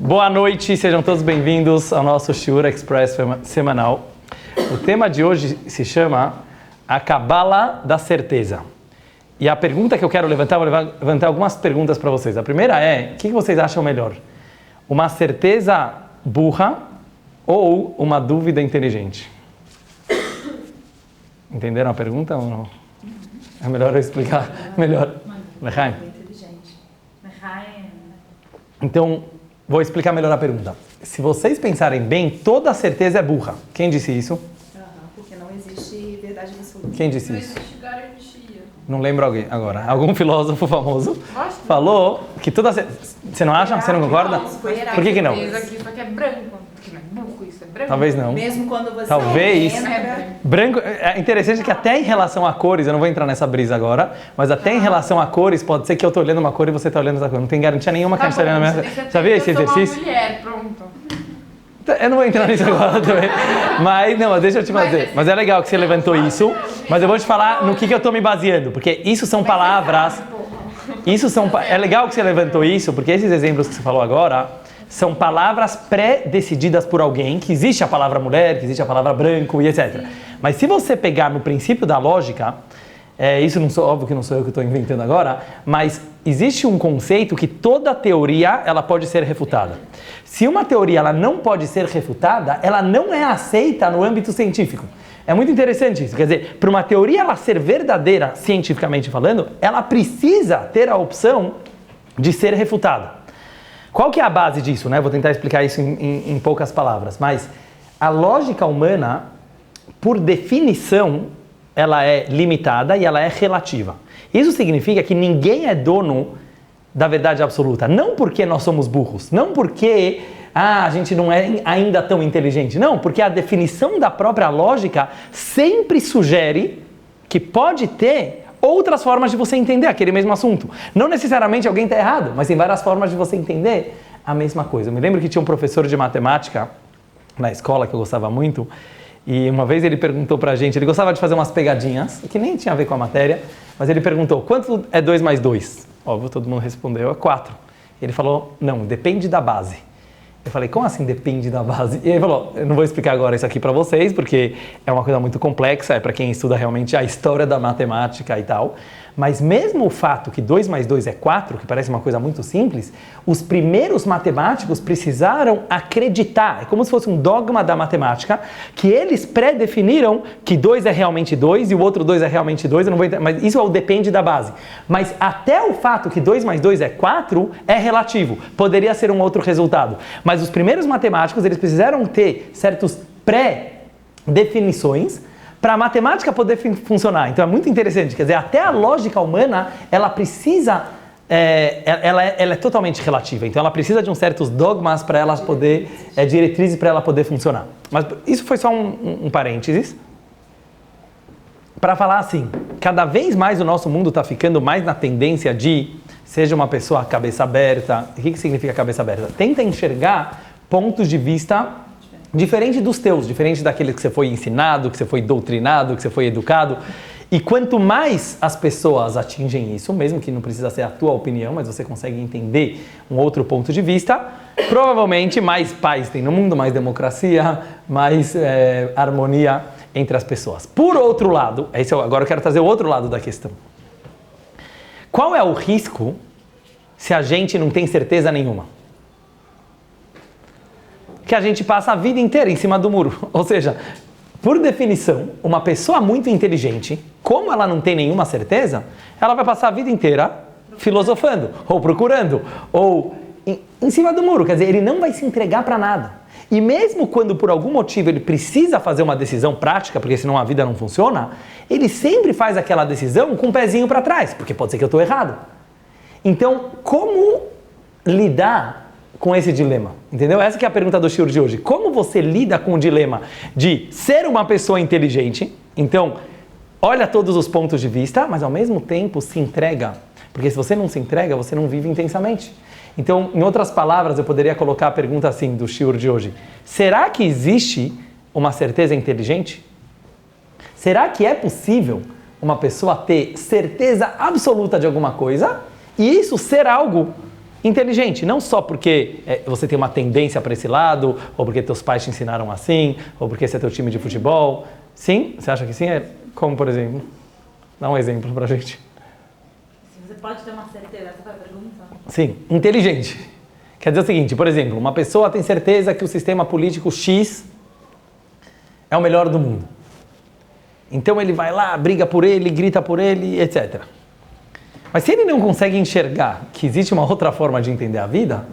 Boa noite, sejam todos bem-vindos ao nosso Shiur Express semanal. O tema de hoje se chama a Cabala da Certeza. E a pergunta que eu quero levantar, vou levantar algumas perguntas para vocês. A primeira é, o que vocês acham melhor? Uma certeza burra ou uma dúvida inteligente? Entenderam a pergunta ou não? É melhor eu explicar? Melhor. Lechaim. Então, vou explicar melhor a pergunta. Se vocês pensarem bem, toda certeza é burra. Quem disse isso? Porque não existe verdade absoluta. Quem disse isso? Não existe garantia. Não lembro alguém agora. Algum filósofo famoso falou que toda certeza... Você não acha? Você não concorda? Por que não? Aqui só que é branco. Porque não é burro, isso é branco. Talvez não. Mesmo quando você Talvez. entra... Branco, é interessante que até em relação a cores, eu não vou entrar nessa brisa agora, mas até em relação a cores, pode ser que eu estou olhando uma cor e você está olhando outra cor. Não tem garantia nenhuma que a gente está olhando a mesma. Já viu esse exercício? Uma mulher, pronto. Eu não vou entrar nisso agora também. Mas deixa eu te fazer. Mas é legal que você levantou isso. Mas eu vou te falar no que eu estou me baseando. Porque isso são palavras... É legal que você levantou isso, porque esses exemplos que você falou agora são palavras pré-decididas por alguém, que existe a palavra mulher, que existe a palavra branco e etc. Mas se você pegar no princípio da lógica, isso não sou, óbvio que não sou eu que estou inventando agora, mas existe um conceito que toda teoria ela pode ser refutada. Se uma teoria ela não pode ser refutada, ela não é aceita no âmbito científico. É muito interessante isso. Quer dizer, para uma teoria ela ser verdadeira, cientificamente falando, ela precisa ter a opção de ser refutada. Qual que é a base disso, né? Vou tentar explicar isso em poucas palavras. Mas a lógica humana, por definição, ela é limitada e ela é relativa. Isso significa que ninguém é dono da verdade absoluta. Não porque nós somos burros, não porque a gente não é ainda tão inteligente. Não, porque a definição da própria lógica sempre sugere que pode ter outras formas de você entender aquele mesmo assunto. Não necessariamente alguém está errado, mas tem várias formas de você entender a mesma coisa. Eu me lembro que tinha um professor de matemática na escola que eu gostava muito, e uma vez ele perguntou pra gente, ele gostava de fazer umas pegadinhas, que nem tinha a ver com a matéria, mas ele perguntou, quanto é 2 mais 2? Óbvio, todo mundo respondeu, é 4. Ele falou, não, depende da base. Eu falei, como assim depende da base? E ele falou, eu não vou explicar agora isso aqui para vocês, porque é uma coisa muito complexa, é para quem estuda realmente a história da matemática e tal. Mas mesmo o fato que 2 mais 2 é 4, que parece uma coisa muito simples, os primeiros matemáticos precisaram acreditar, é como se fosse um dogma da matemática, que eles pré-definiram que 2 é realmente 2 e o outro 2 é realmente 2, eu não vou entrar, mas isso depende da base. Mas até o fato que 2 mais 2 é 4 é relativo, poderia ser um outro resultado. Mas os primeiros matemáticos, eles precisaram ter certos pré-definições para a matemática poder funcionar. Então é muito interessante, quer dizer, até a lógica humana, ela precisa, ela é totalmente relativa, então ela precisa de uns certos dogmas para ela poder, diretrizes para ela poder funcionar. Mas isso foi só um parênteses, para falar assim, cada vez mais o nosso mundo está ficando mais na tendência de, seja uma pessoa cabeça aberta, o que significa cabeça aberta? Tenta enxergar pontos de vista diferente dos teus, diferente daquele que você foi ensinado, que você foi doutrinado, que você foi educado. E quanto mais as pessoas atingem isso, mesmo que não precisa ser a tua opinião, mas você consegue entender um outro ponto de vista, provavelmente mais paz tem no mundo, mais democracia, mais harmonia entre as pessoas. Por outro lado, agora eu quero trazer o outro lado da questão. Qual é o risco se a gente não tem certeza nenhuma? Que a gente passa a vida inteira em cima do muro. Ou seja, por definição, uma pessoa muito inteligente, como ela não tem nenhuma certeza, ela vai passar a vida inteira filosofando, ou procurando, ou em cima do muro. Quer dizer, ele não vai se entregar para nada. E mesmo quando por algum motivo ele precisa fazer uma decisão prática, porque senão a vida não funciona, ele sempre faz aquela decisão com o pezinho para trás, porque pode ser que eu estou errado. Então, como lidar com esse dilema? Entendeu? Essa que é a pergunta do shiur de hoje. Como você lida com o dilema de ser uma pessoa inteligente, então olha todos os pontos de vista, mas ao mesmo tempo se entrega. Porque se você não se entrega, você não vive intensamente. Então, em outras palavras, eu poderia colocar a pergunta assim do shiur de hoje. Será que existe uma certeza inteligente? Será que é possível uma pessoa ter certeza absoluta de alguma coisa e isso ser algo Inteligente, não só porque você tem uma tendência para esse lado, ou porque teus pais te ensinaram assim, ou porque esse é teu time de futebol. Sim? Você acha que sim? Como, por exemplo? Dá um exemplo pra gente. Se você pode ter uma certeza, essa foi a pergunta? Sim, inteligente. Quer dizer o seguinte, por exemplo, uma pessoa tem certeza que o sistema político X é o melhor do mundo. Então ele vai lá, briga por ele, grita por ele, etc. Mas se ele não consegue enxergar que existe uma outra forma de entender a vida,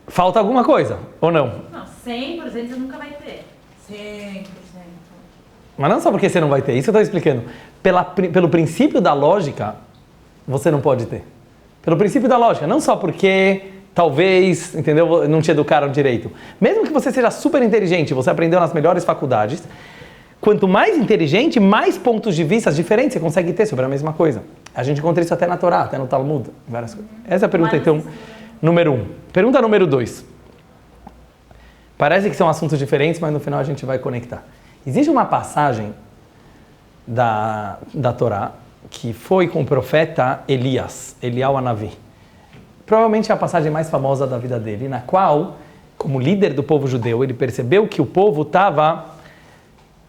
falta alguma coisa, ou não? Não, 100% você nunca vai ter. 100%. Mas não só porque você não vai ter, isso eu estou explicando. Pelo princípio da lógica, você não pode ter. Pelo princípio da lógica, não só porque talvez, entendeu, não te educaram direito. Mesmo que você seja super inteligente, você aprendeu nas melhores faculdades, quanto mais inteligente, mais pontos de vista diferentes você consegue ter sobre a mesma coisa. A gente encontra isso até na Torá, até no Talmud, várias coisas. Essa é a pergunta, então, número 1. Pergunta número 2. Parece que são assuntos diferentes, mas no final a gente vai conectar. Existe uma passagem da Torá que foi com o profeta Elias, Eliyahu Hanavi. Provavelmente é a passagem mais famosa da vida dele, na qual, como líder do povo judeu, ele percebeu que o povo estava,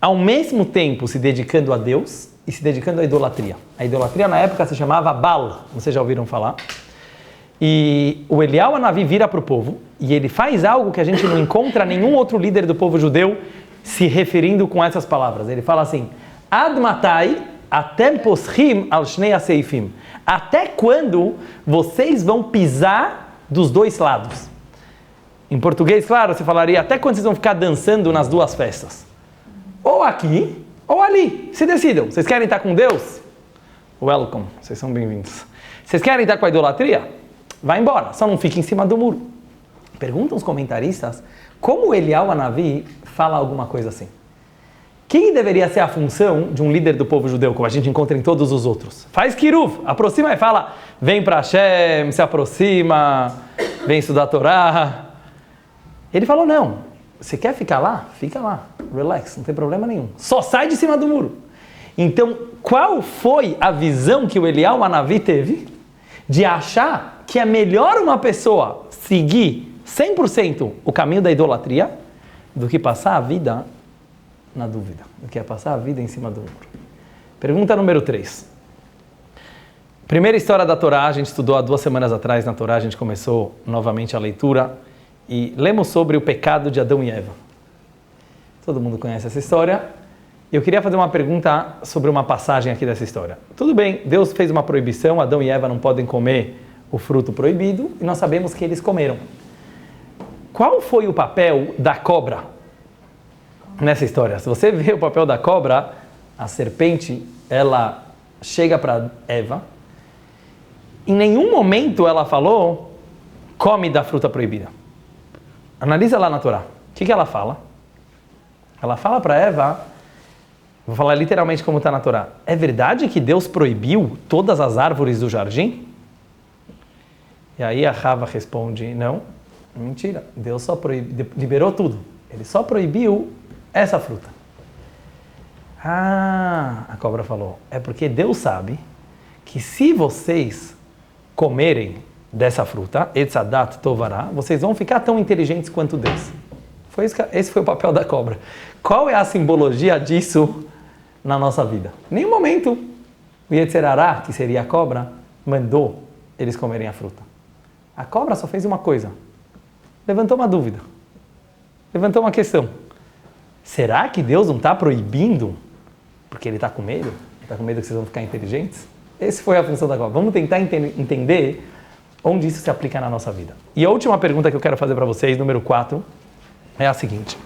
ao mesmo tempo, se dedicando a Deus e se dedicando à idolatria. A idolatria, na época, se chamava Baal, vocês já ouviram falar? E o Eliyahu Hanavi vira para o povo e ele faz algo que a gente não encontra nenhum outro líder do povo judeu se referindo com essas palavras. Ele fala assim, Ad matai atem poschim al shnei seifim. Até quando vocês vão pisar dos dois lados? Em português, claro, você falaria, até quando vocês vão ficar dançando nas duas festas? Ou aqui, ou ali. Se decidam. Vocês querem estar com Deus? Welcome. Vocês são bem-vindos. Vocês querem estar com a idolatria? Vai embora. Só não fique em cima do muro. Perguntam os comentaristas como o Eliyahu Hanavi fala alguma coisa assim. Quem deveria ser a função de um líder do povo judeu, como a gente encontra em todos os outros? Faz kiruv, aproxima e fala, vem para Hashem, se aproxima, vem estudar a Torá. Ele falou, não, você quer ficar lá? Fica lá, relax, não tem problema nenhum. Só sai de cima do muro. Então, qual foi a visão que o Eliyahu Hanavi teve de achar que é melhor uma pessoa seguir 100% o caminho da idolatria do que passar a vida na dúvida, do que é passar a vida em cima do muro? Pergunta número 3. Primeira história da Torá, a gente estudou há 2 semanas atrás na Torá, a gente começou novamente a leitura e lemos sobre o pecado de Adão e Eva. Todo mundo conhece essa história. Eu queria fazer uma pergunta sobre uma passagem aqui dessa história. Tudo bem, Deus fez uma proibição, Adão e Eva não podem comer o fruto proibido e nós sabemos que eles comeram. Qual foi o papel da cobra nessa história? Se você vê o papel da cobra, a serpente, ela chega para Eva. Em nenhum momento ela falou, come da fruta proibida. Analisa lá na Torá. O que ela fala? Ela fala para Eva, vou falar literalmente como está na Torá. É verdade que Deus proibiu todas as árvores do jardim? E aí a Rava responde, não, mentira. Deus só liberou tudo. Ele só proibiu essa fruta. Ah, a cobra falou, é porque Deus sabe que se vocês comerem dessa fruta, Etzadat Tovará, vocês vão ficar tão inteligentes quanto Deus. Esse foi o papel da cobra. Qual é a simbologia disso na nossa vida? Em nenhum momento o Yetzerará, que seria a cobra, mandou eles comerem a fruta. A cobra só fez uma coisa. Levantou uma dúvida. Levantou uma questão. Será que Deus não está proibindo porque Ele está com medo? Ele está com medo que vocês vão ficar inteligentes? Essa foi a função da cobra. Vamos tentar entender onde isso se aplica na nossa vida. E a última pergunta que eu quero fazer para vocês, número 4, é a seguinte.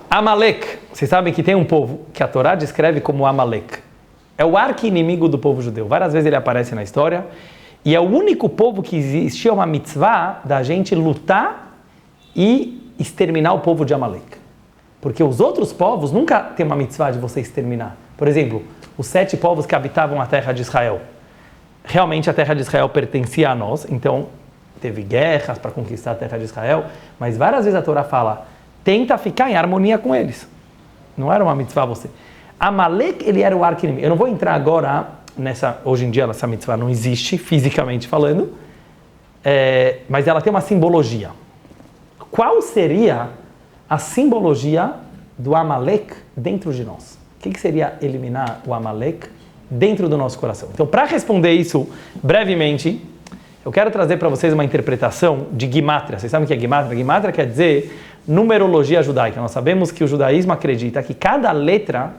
Amalek. Vocês sabem que tem um povo que a Torá descreve como Amalek. É o arqui-inimigo do povo judeu. Várias vezes ele aparece na história. E é o único povo que existia uma mitzvah da gente lutar e exterminar o povo de Amalek. Porque os outros povos nunca tem uma mitzvah de você exterminar. Por exemplo, os 7 povos que habitavam a terra de Israel. Realmente a terra de Israel pertencia a nós, então teve guerras para conquistar a terra de Israel, mas várias vezes a Torá fala, tenta ficar em harmonia com eles. Não era uma mitzvah você. Amalek, ele era o arqui-inimigo. Eu não vou entrar agora nessa, hoje em dia essa mitzvah não existe, fisicamente falando, mas ela tem uma simbologia. Qual seria a simbologia do Amalek dentro de nós? O que seria eliminar o Amalek dentro do nosso coração? Então, para responder isso brevemente, eu quero trazer para vocês uma interpretação de Gimatria. Vocês sabem o que é Gimatria? Gimatria quer dizer numerologia judaica. Nós sabemos que o judaísmo acredita que cada letra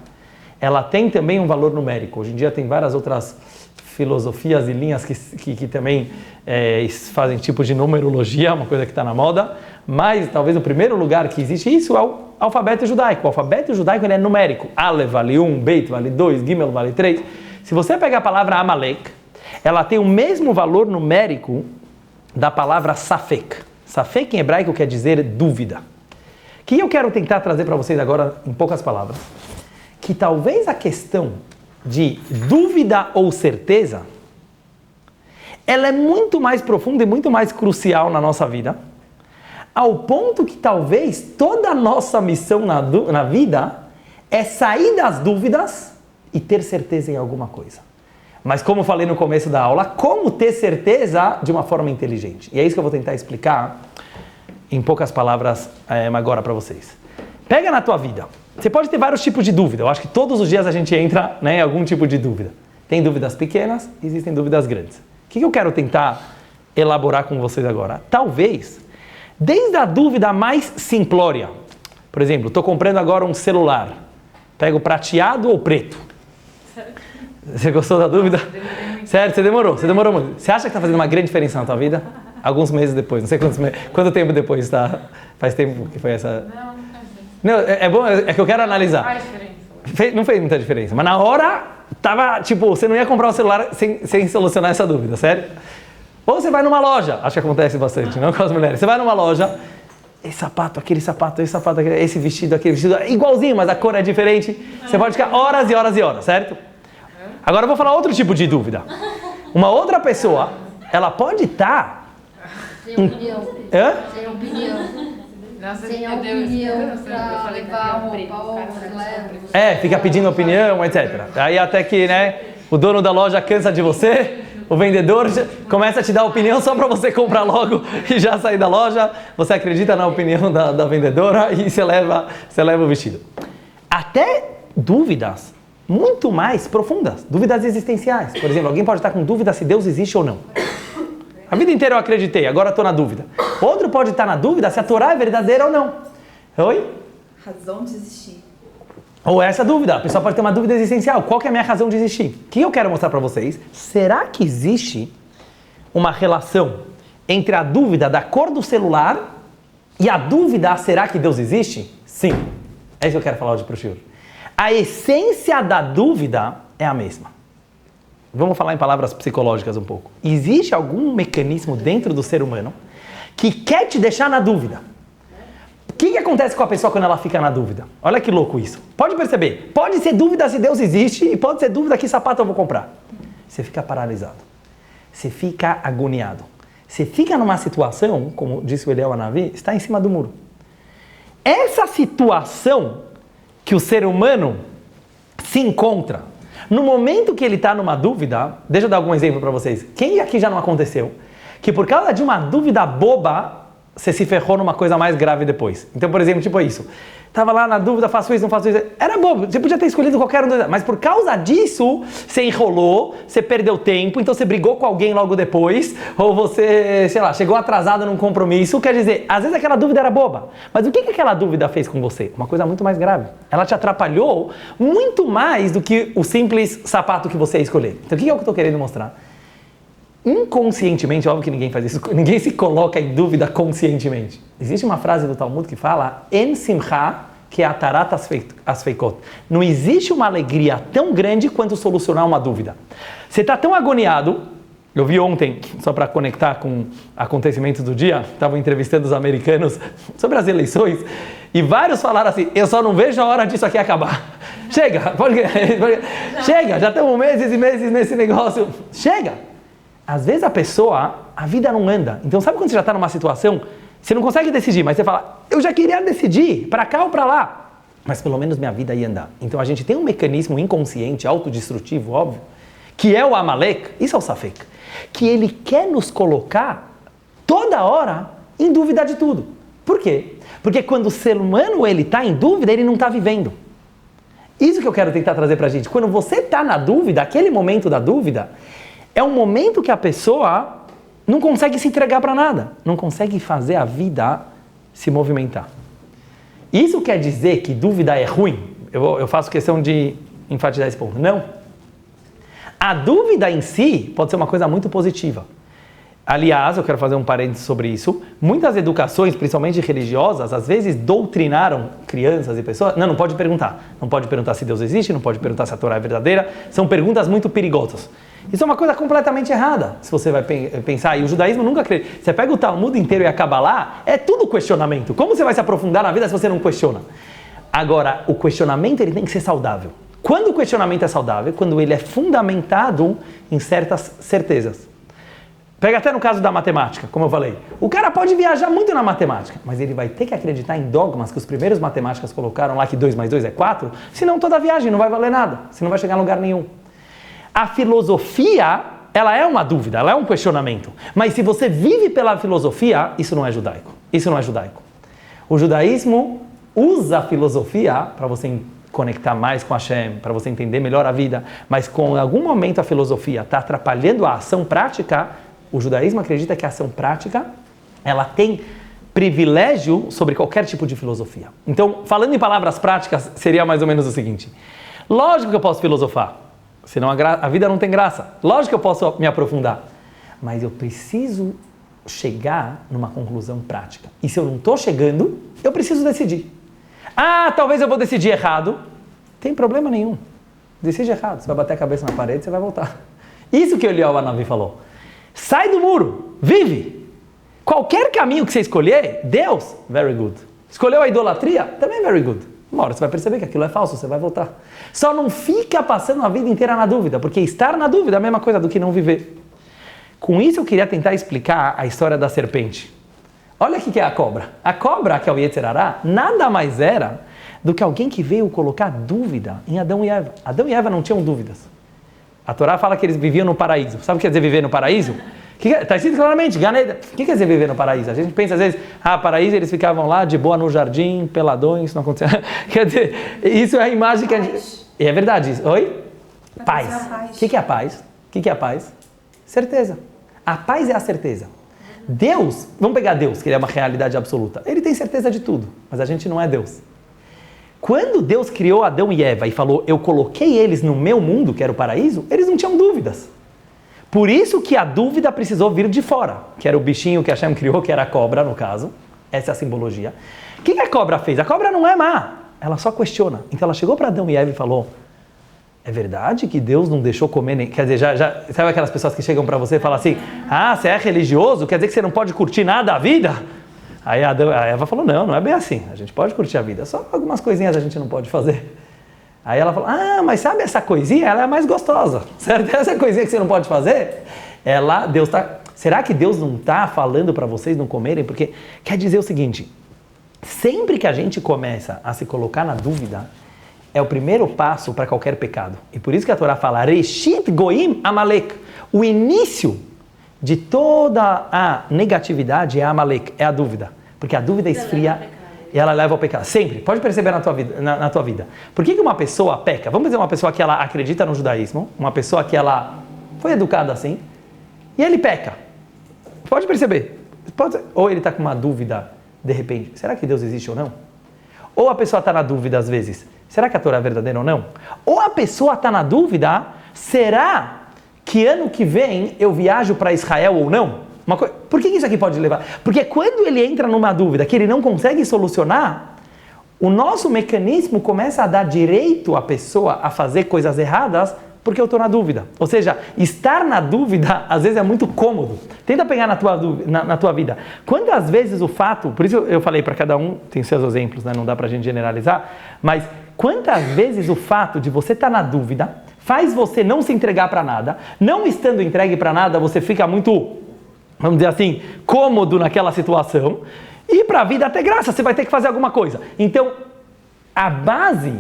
ela tem também um valor numérico. Hoje em dia tem várias outras filosofias e linhas que também fazem tipo de numerologia, uma coisa que está na moda, mas talvez o primeiro lugar que existe isso é o alfabeto judaico. O alfabeto judaico ele é numérico. Aleph vale 1, Beit vale 2, Gimel vale 3. Se você pegar a palavra Amalek, ela tem o mesmo valor numérico da palavra Safek. Safek em hebraico quer dizer dúvida. O que eu quero tentar trazer para vocês agora, em poucas palavras, que talvez a questão de dúvida ou certeza, ela é muito mais profunda e muito mais crucial na nossa vida, ao ponto que talvez toda a nossa missão na vida é sair das dúvidas e ter certeza em alguma coisa. Mas como eu falei no começo da aula, como ter certeza de uma forma inteligente? E é isso que eu vou tentar explicar em poucas palavras agora para vocês. Pega na tua vida. Você pode ter vários tipos de dúvida. Eu acho que todos os dias a gente entra em algum tipo de dúvida. Tem dúvidas pequenas, existem dúvidas grandes. O que eu quero tentar elaborar com vocês agora? Talvez, desde a dúvida mais simplória. Por exemplo, estou comprando agora um celular. Pego prateado ou preto? Você gostou da dúvida? Sério, você demorou muito. Você acha que está fazendo uma grande diferença na tua vida? Alguns meses depois, não sei quanto tempo depois, tá? Faz tempo que foi essa... Não, é bom, é que eu quero analisar. Faz diferença. Não fez muita diferença, mas na hora, tava, tipo, você não ia comprar um celular sem solucionar essa dúvida, sério? Ou você vai numa loja, acho que acontece bastante, não com as mulheres. Você vai numa loja, esse sapato, aquele sapato, esse vestido, aquele vestido, igualzinho, mas a cor é diferente. Você pode ficar horas e horas e horas, certo? Agora eu vou falar outro tipo de dúvida. Uma outra pessoa, ela pode estar... Sem opinião. Hã? Sem opinião. Nossa, Sem meu Deus, opinião eu pra falei que levar eu ia roupa, preto, leva. Fica pedindo opinião, etc. Aí até que, o dono da loja cansa de você, o vendedor começa a te dar opinião só para você comprar logo e já sair da loja. Você acredita na opinião da vendedora e você leva o vestido. Até dúvidas muito mais profundas, dúvidas existenciais. Por exemplo, alguém pode estar com dúvida se Deus existe ou não. A vida inteira eu acreditei, agora estou na dúvida. Outro pode estar na dúvida se a Torá é verdadeira ou não. Oi? Razão de existir. Ou essa dúvida, a pessoa pode ter uma dúvida existencial. Qual que é a minha razão de existir? O que eu quero mostrar para vocês? Será que existe uma relação entre a dúvida da cor do celular e a dúvida, será que Deus existe? Sim. É isso que eu quero falar hoje para o senhor. A essência da dúvida é a mesma. Vamos falar em palavras psicológicas um pouco. Existe algum mecanismo dentro do ser humano que quer te deixar na dúvida. O que acontece com a pessoa quando ela fica na dúvida? Olha que louco isso. Pode perceber. Pode ser dúvida se Deus existe e pode ser dúvida que sapato eu vou comprar. Você fica paralisado. Você fica agoniado. Você fica numa situação, como disse o Eliel Hanavi, está em cima do muro. Essa situação que o ser humano se encontra, no momento que ele está numa dúvida, deixa eu dar algum exemplo para vocês. Quem aqui já não aconteceu? Que por causa de uma dúvida boba, você se ferrou numa coisa mais grave depois. Então, por exemplo, tipo isso. Tava lá na dúvida, faço isso, não faço isso. Era bobo, você podia ter escolhido qualquer um, mas por causa disso, você enrolou, você perdeu tempo, então você brigou com alguém logo depois, ou você, sei lá, chegou atrasado num compromisso. Quer dizer, às vezes aquela dúvida era boba, mas o que aquela dúvida fez com você? Uma coisa muito mais grave. Ela te atrapalhou muito mais do que o simples sapato que você escolheu. Então, o que eu estou querendo mostrar? Inconscientemente, óbvio que ninguém faz isso, ninguém se coloca em dúvida conscientemente. Existe uma frase do Talmud que fala En simcha que atarat asfeikot. Não existe uma alegria tão grande quanto solucionar uma dúvida. Você está tão agoniado, eu vi ontem, só para conectar com acontecimentos do dia, estavam entrevistando os americanos sobre as eleições, e vários falaram assim, eu só não vejo a hora disso aqui acabar. Chega, chega, já estamos meses e meses nesse negócio, chega. Às vezes a vida não anda. Então sabe quando você já está numa situação, você não consegue decidir, mas você fala, eu já queria decidir, para cá ou para lá. Mas pelo menos minha vida ia andar. Então a gente tem um mecanismo inconsciente, autodestrutivo, óbvio, que é o Amalek, isso é o Safek, que ele quer nos colocar toda hora em dúvida de tudo. Por quê? Porque quando o ser humano está em dúvida, ele não está vivendo. Isso que eu quero tentar trazer para a gente. Quando você está na dúvida, aquele momento da dúvida, é um momento que a pessoa não consegue se entregar para nada, não consegue fazer a vida se movimentar. Isso quer dizer que dúvida é ruim? Eu faço questão de enfatizar esse ponto. Não. A dúvida em si pode ser uma coisa muito positiva. Aliás, eu quero fazer um parênteses sobre isso. Muitas educações, principalmente religiosas, às vezes doutrinaram crianças e pessoas. Não pode perguntar. Não pode perguntar se Deus existe, não pode perguntar se a Torá é verdadeira. São perguntas muito perigosas. Isso é uma coisa completamente errada, se você vai pensar. E o judaísmo nunca acredita. Você pega o Talmud inteiro e a Kabbalah, é tudo questionamento. Como você vai se aprofundar na vida se você não questiona? Agora, o questionamento ele tem que ser saudável. Quando o questionamento é saudável? Quando ele é fundamentado em certas certezas. Pega até no caso da matemática, como eu falei. O cara pode viajar muito na matemática, mas ele vai ter que acreditar em dogmas que os primeiros matemáticos colocaram lá, que 2 mais 2 é 4, senão toda a viagem não vai valer nada, você não vai chegar a lugar nenhum. A filosofia, ela é uma dúvida, ela é um questionamento. Mas se você vive pela filosofia, isso não é judaico. Isso não é judaico. O judaísmo usa a filosofia para você conectar mais com Hashem, para você entender melhor a vida, mas com algum momento a filosofia está atrapalhando a ação prática, o judaísmo acredita que a ação prática, ela tem privilégio sobre qualquer tipo de filosofia. Então, falando em palavras práticas, seria mais ou menos o seguinte. Lógico que eu posso filosofar, senão a vida não tem graça. Lógico que eu posso me aprofundar, mas eu preciso chegar numa conclusão prática. E se eu não estou chegando, eu preciso decidir. Ah, talvez eu vou decidir errado. Tem problema nenhum. Decide errado. Você vai bater a cabeça na parede, você vai voltar. Isso que o Eliyahu Hanavi falou. Sai do muro, vive. Qualquer caminho que você escolher, Deus, very good. Escolheu a idolatria, também very good. Uma hora você vai perceber que aquilo é falso, você vai voltar. Só não fica passando a vida inteira na dúvida, porque estar na dúvida é a mesma coisa do que não viver. Com isso eu queria tentar explicar a história da serpente. Olha o que é a cobra. A cobra, que é o Yetzer Hará, nada mais era do que alguém que veio colocar dúvida em Adão e Eva. Adão e Eva não tinham dúvidas. A Torá fala que eles viviam no paraíso. Sabe o que quer dizer viver no paraíso? Está escrito claramente, Ganeda. O que quer dizer viver no paraíso? A gente pensa às vezes, paraíso, eles ficavam lá de boa no jardim, peladões, não acontecia. Quer dizer, isso é a imagem que a gente... É verdade isso. Oi? Paz. O que é a paz? O que é a paz? Certeza. A paz é a certeza. Deus, vamos pegar Deus, que ele é uma realidade absoluta. Ele tem certeza de tudo, mas a gente não é Deus. Quando Deus criou Adão e Eva e falou, eu coloquei eles no meu mundo, que era o paraíso, eles não tinham dúvidas. Por isso que a dúvida precisou vir de fora, que era o bichinho que Hashem criou, que era a cobra, no caso. Essa é a simbologia. O que a cobra fez? A cobra não é má, ela só questiona. Então ela chegou para Adão e Eva e falou, é verdade que Deus não deixou comer nem... Quer dizer, sabe aquelas pessoas que chegam para você e falam assim, você é religioso, quer dizer que você não pode curtir nada da vida? Aí a Eva falou, não é bem assim, a gente pode curtir a vida, só algumas coisinhas a gente não pode fazer. Aí ela falou, mas sabe essa coisinha, ela é mais gostosa, certo? Essa coisinha que você não pode fazer, será que Deus não está falando para vocês não comerem? Porque quer dizer o seguinte, sempre que a gente começa a se colocar na dúvida, é o primeiro passo para qualquer pecado. E por isso que a Torá fala, Reshit Goim Amalek, o início de toda a negatividade é Amalek, é a dúvida. Porque a dúvida esfria e ela leva ao pecado. Sempre. Pode perceber na tua vida. Por que uma pessoa peca? Vamos dizer uma pessoa que ela acredita no judaísmo, uma pessoa que ela foi educada assim, e ele peca. Pode perceber. Ou ele está com uma dúvida, de repente, será que Deus existe ou não? Ou a pessoa está na dúvida às vezes, será que a Torá é verdadeira ou não? Ou a pessoa está na dúvida, será que ano que vem eu viajo para Israel ou não? Por que isso aqui pode levar? Porque quando ele entra numa dúvida que ele não consegue solucionar, o nosso mecanismo começa a dar direito à pessoa a fazer coisas erradas porque eu estou na dúvida. Ou seja, estar na dúvida às vezes é muito cômodo. Tenta pegar na tua vida. Quantas vezes o fato, por isso eu falei para cada um, tem seus exemplos, né? Não dá para a gente generalizar, mas quantas vezes o fato de você estar na dúvida faz você não se entregar para nada, não estando entregue para nada, você fica muito, vamos dizer assim, cômodo naquela situação, e para a vida até graça, você vai ter que fazer alguma coisa. Então, a base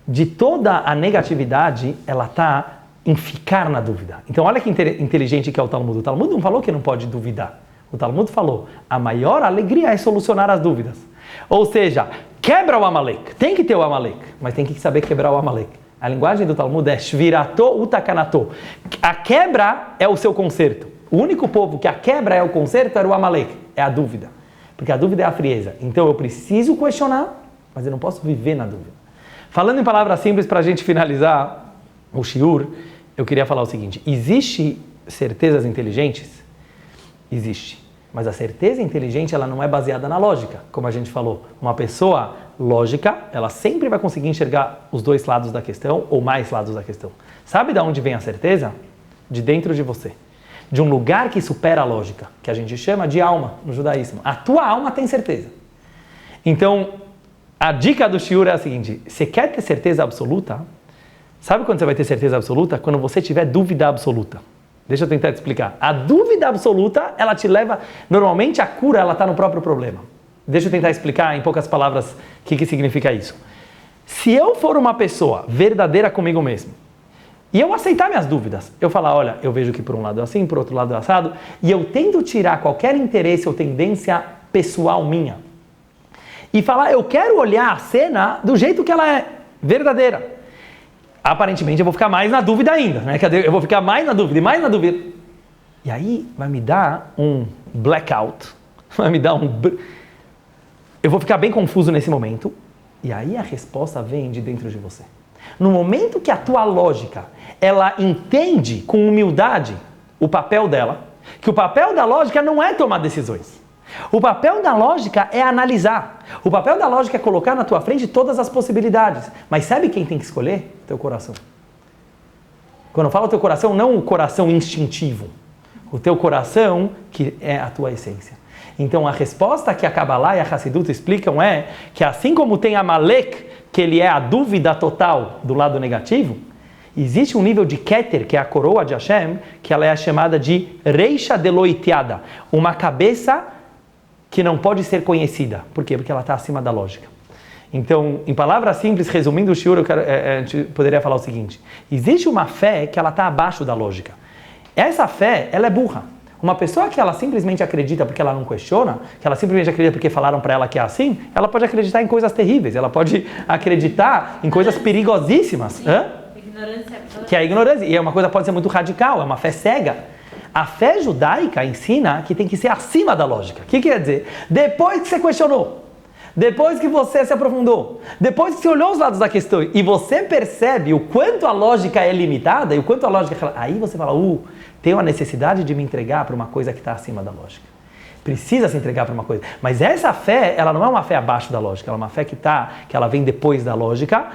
de toda a negatividade, ela está em ficar na dúvida. Então, olha que inteligente que é o Talmud. O Talmud não falou que não pode duvidar. O Talmud falou, a maior alegria é solucionar as dúvidas. Ou seja, quebra o Amalek. Tem que ter o Amalek, mas tem que saber quebrar o Amalek. A linguagem do Talmud é shvirato utakanato. A quebra é o seu conserto. O único povo que a quebra é o conserto era o Amalek, é a dúvida. Porque a dúvida é a frieza. Então eu preciso questionar, mas eu não posso viver na dúvida. Falando em palavras simples para a gente finalizar o shiur, eu queria falar o seguinte, existe certezas inteligentes? Existe. Mas a certeza inteligente, ela não é baseada na lógica, como a gente falou. Uma pessoa lógica, ela sempre vai conseguir enxergar os dois lados da questão, ou mais lados da questão. Sabe de onde vem a certeza? De dentro de você. De um lugar que supera a lógica, que a gente chama de alma no judaísmo. A tua alma tem certeza. Então, a dica do shiur é a seguinte, você quer ter certeza absoluta? Sabe quando você vai ter certeza absoluta? Quando você tiver dúvida absoluta. Deixa eu tentar te explicar. A dúvida absoluta, ela te leva... Normalmente a cura, ela está no próprio problema. Deixa eu tentar explicar em poucas palavras o que significa isso. Se eu for uma pessoa verdadeira comigo mesmo, e eu aceitar minhas dúvidas, eu falar, olha, eu vejo que por um lado é assim, por outro lado é assado, e eu tento tirar qualquer interesse ou tendência pessoal minha, e falar, eu quero olhar a cena do jeito que ela é, verdadeira. Aparentemente eu vou ficar mais na dúvida ainda, né? Eu vou ficar mais na dúvida e mais na dúvida. E aí vai me dar um blackout, vai me dar eu vou ficar bem confuso nesse momento, e aí a resposta vem de dentro de você. No momento que a tua lógica, ela entende com humildade o papel dela, que o papel da lógica não é tomar decisões. O papel da lógica é analisar. O papel da lógica é colocar na tua frente todas as possibilidades. Mas sabe quem tem que escolher? Teu coração. Quando eu falo teu coração, não o coração instintivo. O teu coração que é a tua essência. Então a resposta que a Kabbalah e a Hassidut explicam é que assim como tem Amalek, que ele é a dúvida total do lado negativo, existe um nível de Keter, que é a coroa de Hashem, que ela é chamada de Reisha Deloitiada, uma cabeça que não pode ser conhecida. Por quê? Porque ela está acima da lógica. Então, em palavras simples, resumindo o shiur, a gente poderia falar o seguinte. Existe uma fé que ela está abaixo da lógica. Essa fé, ela é burra. Uma pessoa que ela simplesmente acredita porque ela não questiona, que ela simplesmente acredita porque falaram para ela que é assim, ela pode acreditar em coisas terríveis, ela pode acreditar em coisas perigosíssimas. Que é a ignorância. E é uma coisa que pode ser muito radical, é uma fé cega. A fé judaica ensina que tem que ser acima da lógica. O que quer dizer? Depois que você questionou, depois que você se aprofundou, depois que você olhou os lados da questão e você percebe o quanto a lógica é limitada e o quanto a lógica... Aí você fala, tem uma necessidade de me entregar para uma coisa que está acima da lógica. Precisa se entregar para uma coisa. Mas essa fé, ela não é uma fé abaixo da lógica, ela é uma fé que ela vem depois da lógica.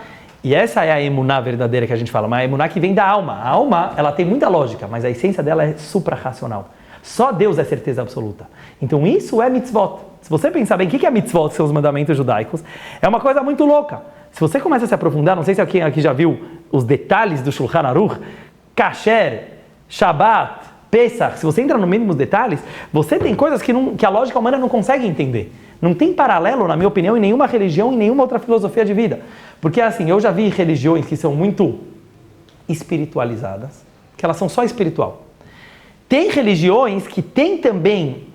E essa é a emuná verdadeira que a gente fala, uma emuná que vem da alma. A alma, ela tem muita lógica, mas a essência dela é supra-racional. Só Deus é certeza absoluta. Então isso é mitzvot. Se você pensar bem, o que é mitzvot, são os mandamentos judaicos, é uma coisa muito louca. Se você começa a se aprofundar, não sei se alguém aqui já viu os detalhes do Shulchan Aruch, Kasher, Shabbat, Pesach, se você entra no mínimo detalhes, você tem coisas que a lógica humana não consegue entender. Não tem paralelo, na minha opinião, em nenhuma religião, em nenhuma outra filosofia de vida. Porque assim, eu já vi religiões que são muito espiritualizadas, que elas são só espiritual. Tem religiões que têm também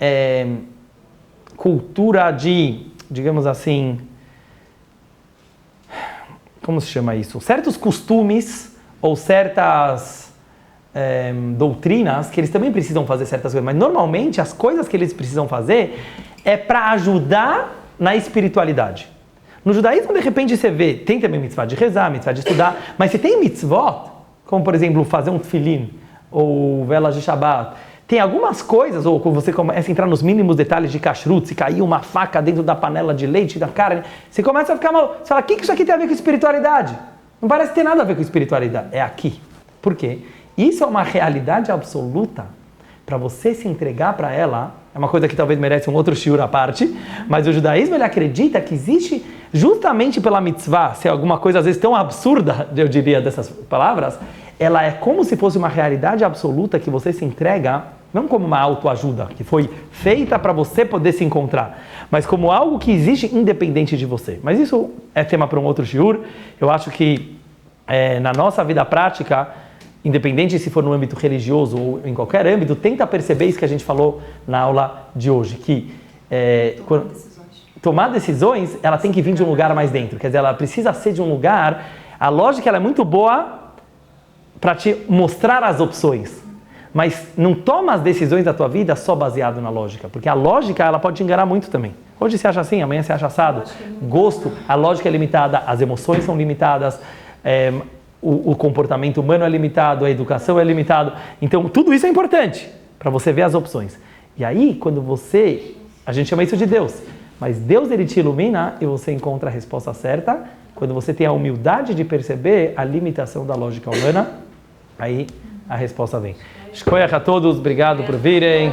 cultura de, digamos assim, como se chama isso? Certos costumes ou certas doutrinas que eles também precisam fazer certas coisas. Mas normalmente as coisas que eles precisam fazer é para ajudar na espiritualidade. No judaísmo, de repente, você vê, tem também mitzvah de rezar, mitzvah de estudar, mas se tem mitzvot, como por exemplo fazer um tefilin, ou velas de Shabbat, tem algumas coisas, ou quando você começa a entrar nos mínimos detalhes de kashrut, se cair uma faca dentro da panela de leite, da carne, você começa a ficar mal, você fala, o que isso aqui tem a ver com espiritualidade? Não parece ter nada a ver com espiritualidade, é aqui. Por quê? Isso é uma realidade absoluta, para você se entregar para ela, é uma coisa que talvez merece um outro shiur à parte, mas o judaísmo ele acredita que existe, justamente pela mitzvah, se é alguma coisa às vezes tão absurda, eu diria, dessas palavras, ela é como se fosse uma realidade absoluta que você se entrega, não como uma autoajuda, que foi feita para você poder se encontrar, mas como algo que existe independente de você. Mas isso é tema para um outro shiur. Eu acho que na nossa vida prática, independente se for no âmbito religioso ou em qualquer âmbito, tenta perceber isso que a gente falou na aula de hoje, que tomar decisões, ela tem que vir de um lugar mais dentro, quer dizer, ela precisa ser de um lugar, a lógica ela é muito boa para te mostrar as opções, mas não toma as decisões da tua vida só baseado na lógica, porque a lógica ela pode te enganar muito também. Hoje você acha assim, amanhã você acha assado. Gosto, a lógica é limitada, as emoções são limitadas, o comportamento humano é limitado, a educação é limitada. Então, tudo isso é importante para você ver as opções. E aí, quando a gente chama isso de Deus, mas Deus ele te ilumina e você encontra a resposta certa quando você tem a humildade de perceber a limitação da lógica humana, aí a resposta vem. Shkoyach a todos, obrigado por virem.